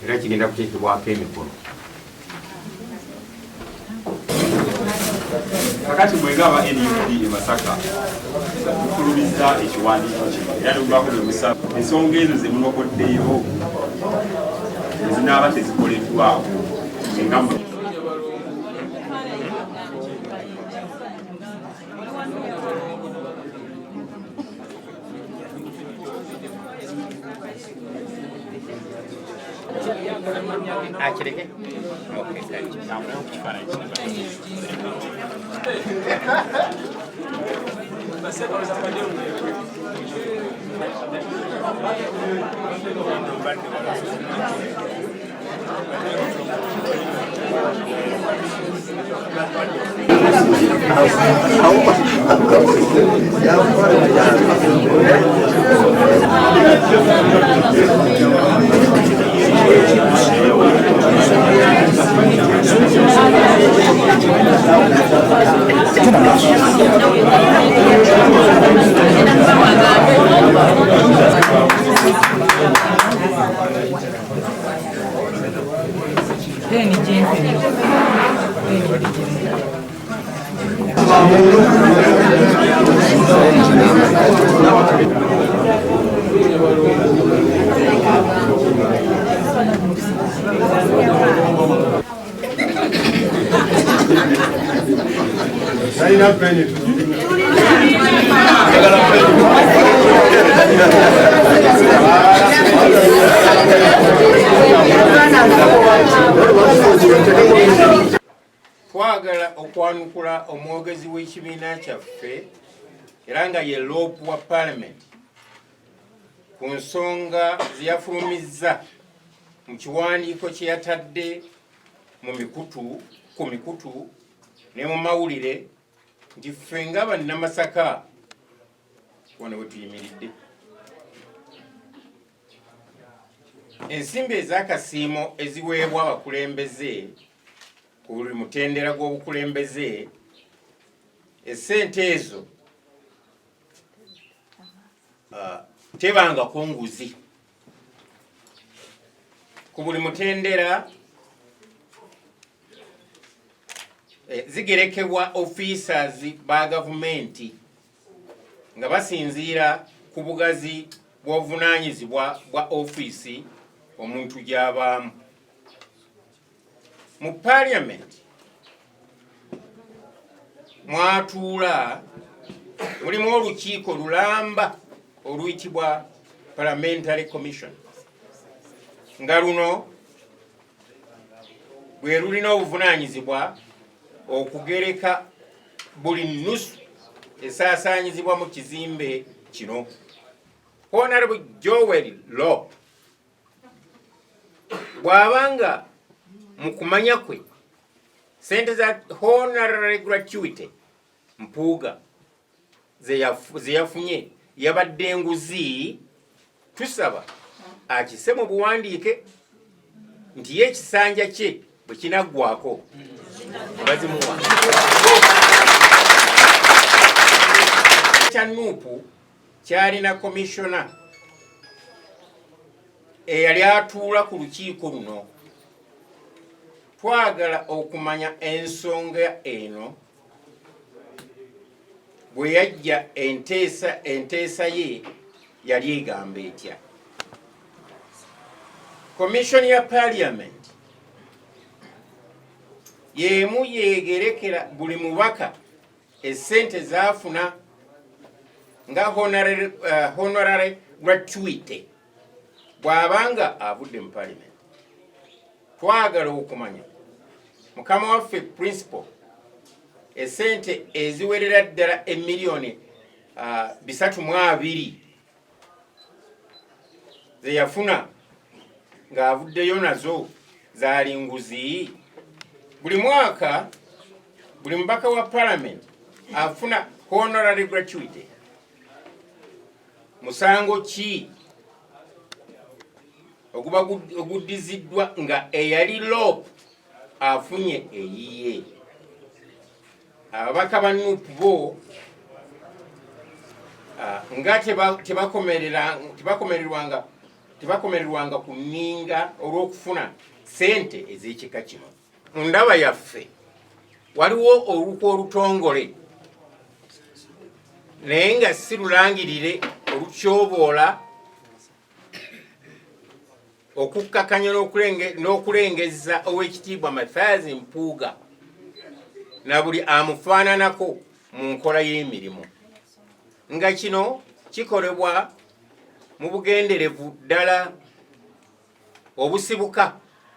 Era kigenda kuteekebwako emikono. Kakati mwegaba NUD e Masaka tukulumizza ekiwandiiko kino era nebubaako nemusaba ensonga ezo ze munokoddeyo ezinaaba tezikoleddwako engambo Akireke? Okay, thank you. Twagala okwanukula omwogezi w'ekibiina kyaffe era nga ye loopu wa Parliament ku nsonga zeyafulumizza mu kiwandiiko kye yatadde ku mikutu ne mu mawulire nti ffe nga Bannamasaka wano we tuyimiridde ensimbi ez'akasiimo eziweebwa abakulembeze ku buli mutendera gw'obukulembeze essente ezo tebangako nguzi ku buli mutendera zigerekebwa officers ba gavumenti nga basinziira ku bugazi bw'obuvunaanyizibwa bwa office omuntu gy'abaamu. Mu Parliament mwatuula mulimu olukiiko lulamba oluyitibwa Parliamentary Commission nga luno bwe lulina obuvunaanyizibwa okugereka buli nnusu esaasaanyizibwa mu kizimbe kino. Honorable Joel Law bw'abanga mu kumanya kwe sente za honorary gratuity Mpuuga ze yafunye yabadde nguzi, tusaba akise mu buwandiike nti ekisanja kye bwe kinaggwako bazimuwa. Kya Nuupu kyalina commissioner eyali atuula ku lukiiko luno. Twagala okumanya ensonga eno bwe yajja enteesa ye yali egamba etya. Commission ya Parliament yemu yegerekera buli mubaka essente zaafuna nga honorary gratuity bw'abanga avudde mu Parliament. Twagala okumanya mukama waffe principal essente eziwerera ddala emiliyoni 320 ze yafuna ng'avuddeyo nazo zaali nguzi. Buli mwaka buli mubaka wa Parliament afuna honorary gratuity. Musango ki okuba oguddiziddwa nga eyali Lope afunye eyiye? Ababaka ba Nuupu bo nga tebakomererwanga ku nninga olw'okufuna sente ez'ekika kino. Mu ndaba yaffe waliwo olukwe olutongole naye nga si lulangirire olukyoboola okukkakanya n'okulengeza Oweekitiibwa Mathias Mpuuga na buli amufaananako mu nkola y'emirimu. Nga kino kikolebwa mu bugenderevu ddala obusibuka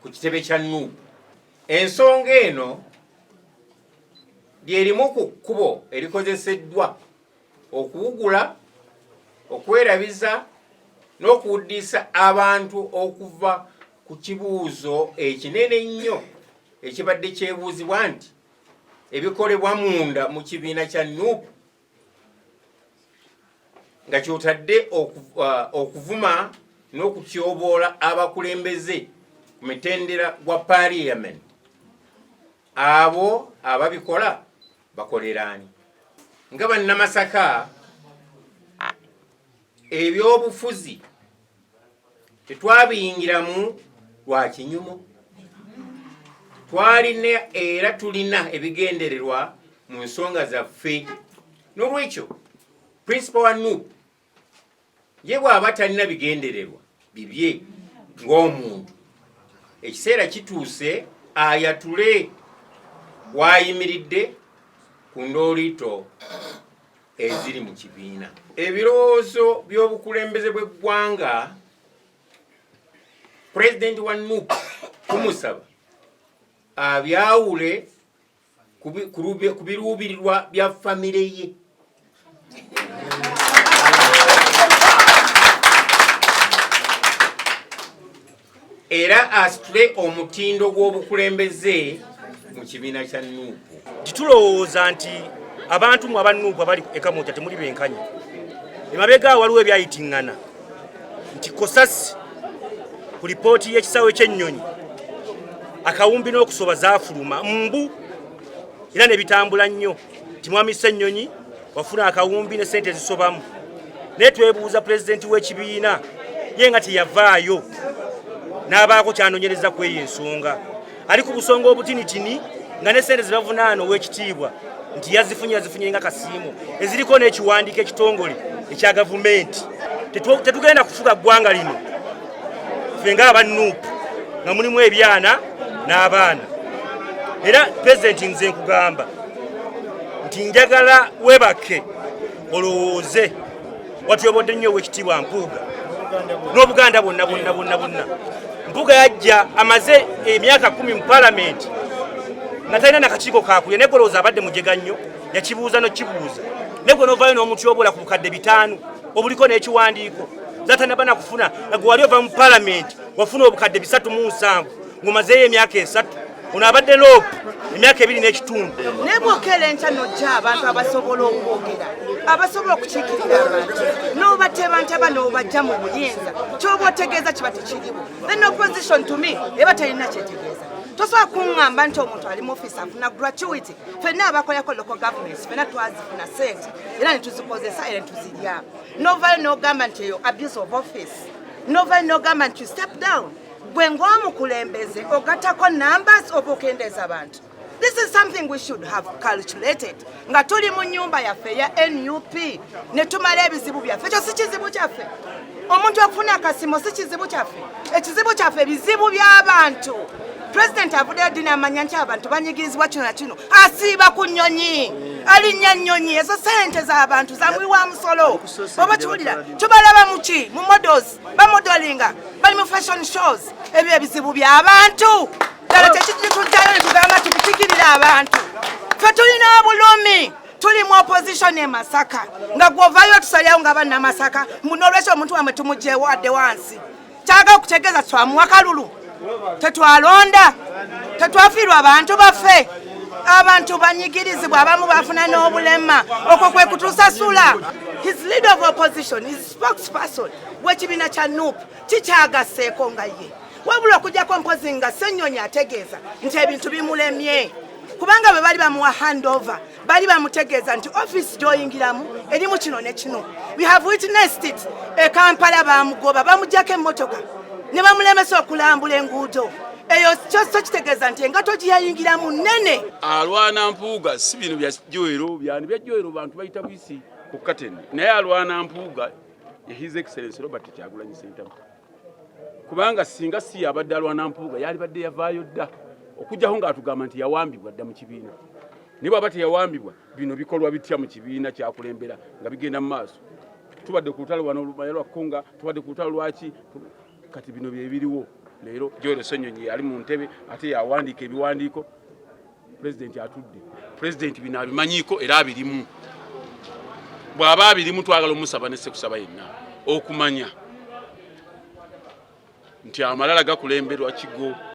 ku kitebe kya Nuupu. Ensonga eno lyerimu ku kkubo erikozeseddwa okuwugula, okwerabiza n'okuwuddisa abantu okuva ku kibuuzo ekinene ennyo ekibadde kyebuuzibwa nti ebikolebwa munda mu kibiina kya Nuupu nga kyotadde okuvuma n'okutyoboola abakulembeze ku mitendera gwa Parliament. Abo ababikola bakoleraani? Nga bannamasaka ebyobufuzi tetwabiyingiramu lwa kinyumo. Twalina era tulina ebigendererwa mu nsonga zaffe. N'olwekyo principal wa Nuupu ye bw'aba talina bigendererwa bibye ng'omuntu, ekiseera kituuse ayatule wayimiridde ku ndooliito eziri mu kibiina. Ebirowoozo by'obukulembeze bw'eggwanga Pulezidenti wa Nuupu kumusaba abyawule ku biruubirirwa bya famire ye. Era asitule omutindo gw'obukulembeze mu kibiina kya Nuupu. Tulowooza nti abantu mu abanuupu abali ekamuta temuli benkanya. Emabega waliwo ebyayitiŋŋana nti Kosasi ku lipooti y'ekisaawe ky'ennyonyi akawumbi n'okusoba zaafuluma mbu era ne bitambula nnyo. Timwami Ssennyonyi wafuna akawumbi ne ssente zisobamu. Naye twebuuza pulezidenti w'ekibiina ye nga teyavaayo n'abaako kyanoonyereza ku eyo ensonga. Ali ku busonga obutinitini nga ne ssente zibavunaana Oweekitiibwa nti yazifunye nga kasiimo eziriko n'ekiwandiiko ekitongole ekya gavumenti. Tetugenda kufuga ggwanga lino ffe ng'aba Nuupu nga mulimu ebyana n'abaana. Era pulezidenti nze nkugamba nti njagala webake olowooze watuyobodde nnyo Oweekitiibwa Mpuuga n'Obuganda bonna. Mpuuga yajja amaze emyaka 10 mu Parliament nga talina nakakiiko kakulya naye golowooza abadde mujega nnyo yakibuuza n'okibuuza naye gwe n'ovaayo n'omutyobola ku bukadde 5 obuliko n'ekiwandiiko zatanaba nakufuna nga gwe wali ova mu Parliament wafuna obukadde 307 ng'omazeeyo emyaka 3. Ono abadde Lope emyaka 2 n'ekitundu. Naye bw'okeera enkya n'ojja abantu abasobola okwogera, abasobola okukiikirira abantu, n'obateebanteba n'obajja mu buyinza, ky'oba otegeeza kiba tekiriwo. Then opposition to me eba terina kyetegeeza. Tosobola kuŋŋamba nti omuntu ali mu ofiisi afuna gratuity. Ffenna abakolako local governments, ffenna twazifuna sente era ne tuzikozesa era ne tuzirya. Novaayo n'ogamba nti eyo abuse of office. Novaayo n'ogamba nti step down. Gwe ng'omukulembeze ogattako numbers oba okendeeza abantu. This is something we should have calculated. Nga tuli mu nnyumba yaffe ya NUP ne tumala ebizibu byaffe. Ekyo si kizibu kyaffe. Omuntu okufuna akasimo si kizibu kyaffe. Ekizibu kyaffe bizibu by'abantu. President avuddeyo ddi n'amanya nti abantu banyigirizibwa kino na kino. Asiiba ku nnyonyi. Alinnya nnyonyi ezo sente z'abantu zamuwa musolo. Oba kiwulira tubalaba mu ki mu models bamodelinga bali mu fashion shows. Ebyo ebizibu by'abantu. Ddala tekitujjayo ne tugamba tubitikirira abantu. Ffe tulina obulumi. Tuli mu opposition e Masaka. Nga gw'ovaayo tusalyawo nga banna Masaka. N'olwekyo omuntu wamwe tumugyewo adde wansi. Kyagala okutegeeza twamuwa kalulu. Tetwalonda. Tetwafiirwa abantu baffe. Abantu banyigirizibwa abamu bafuna n'obulema. Okwo kwe kutusasula. His leader of opposition, his spokesperson, w'ekibiina kya NUP, kikyagasseeko nga ye. Wabula okujjako mpozi nga Ssenyonyi ategeeza nti ebintu bimulemye. Kubanga bwe bali bamuwa handover, bali bamutegeeza nti office gy'oyingiramu erimu kino ne kino. We have witnessed it. E Kampala bamugoba, bamuggyako emmotoka. Ne bamulemesa okulambula enguudo. Eyo kyo kitegeeza nti engato gye yayingiramu nnene. Alwana Mpuuga si bino bya Joero, byani bya Joero bantu bayita bisi ku kateni. Naye alwana Mpuuga ya His Excellency Robert Kyagulanyi Ssentamu. Kubanga singa si abadde alwana Mpuuga yali badde yavaayo dda. Okujjaho ng'atugamba nti yawambibwa dda mu kibiina. Niba bw'aba teyawambibwa bino bikolwa bitya mu kibiina kyakulembera nga bigenda mu maaso. Tubadde ku lutalo wano Olumaya lwa Kkonga, tubadde ku lutalo lwaki kati bino bye biriwo. Leero Joel Ssenyonyi yali mu ntebe ate yawandiika ebiwandiiko. Pulezidenti atudde. Pulezidenti bino abimanyiiko era abirimu. Bw'aba abirimu twagala omusaba ne ssekusaba yenna okumanya nti amalala gakulemberwa kigo.